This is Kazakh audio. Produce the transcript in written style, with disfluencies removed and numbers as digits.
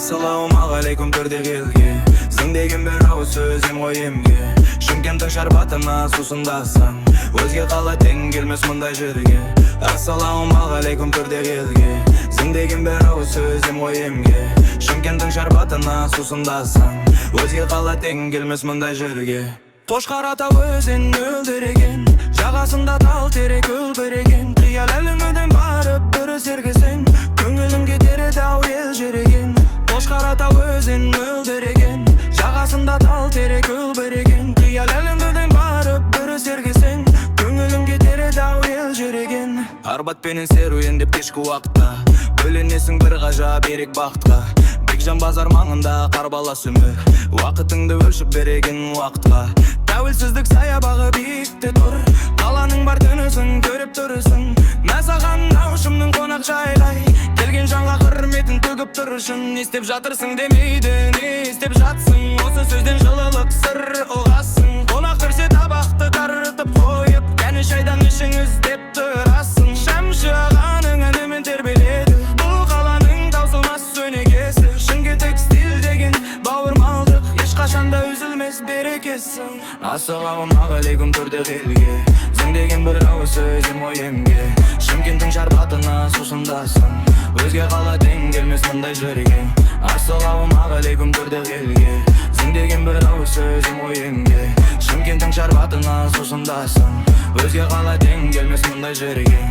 Ассалаумағалейкум төрдегі елге, зың деген бір ауыз сөзім ғой емге. Шымкенттің шарбатына сусындасаң, өзге қала тең келмес мұндай жерге. Ассалаумағалейкум төрдегі елге, зың деген бір ауыз сөзім ғой емге. Шымкенттің шарбатына сусындасаң, өзге қала тең келмес мұндай жерге. Қошқар ата өзен мөлдіреген, жағасында тал терек өлбіреген. Қиял әліңіден барып бір сергесең, көңілің кетер еді ау ел жереген. Қошқар ата өзен мөлдіреген, жағасында тал терек өлбіреген. Қиял әліңіден барып бір сергесең, көңілің кетер еді ау ел жереген. Арбатпенен серуендеп кешкі уақытта, бөленесің бір ғажап ерек бақытқа. Бекжан базар маңында қарбалас өмір, уақытыңды өлшіп береген уақытқа. Тәуелсіздік саябағы биікте тұр, қаланың бар түнісің көріп тұрысың. Мә саған наушымның қонақ жайлай, келген жанға құрметін төгіп тұрышын. Не істеп жатырсың демейді, не істеп жатсың, осы сөзден жылылық сыр ұғасың. Қонақ кірсе табақты тарытып қойып, кәні шайдан ішіңіз деп тұрасың. Шәмші ағаның әнімен тербеледі бұл қаланың таусылмас өнегесі. Шымкент текстиль деген бауырмалдық, ешқашанда үзілмес берекесі. Ассалаумағалейкум төрдегі елге, зың деген бір ауыз сөзім ғой емге. Шымкенттің шарбатына сусындасаң, өзге қала тең келмес мұндай жерге. Ассалаумағалейкум төрдегі елге, зың деген бір ауыз сөзім ғой емге. Шымкенттің шарбатына сусындасаң, өзге қала тең келмес мұндай жерге.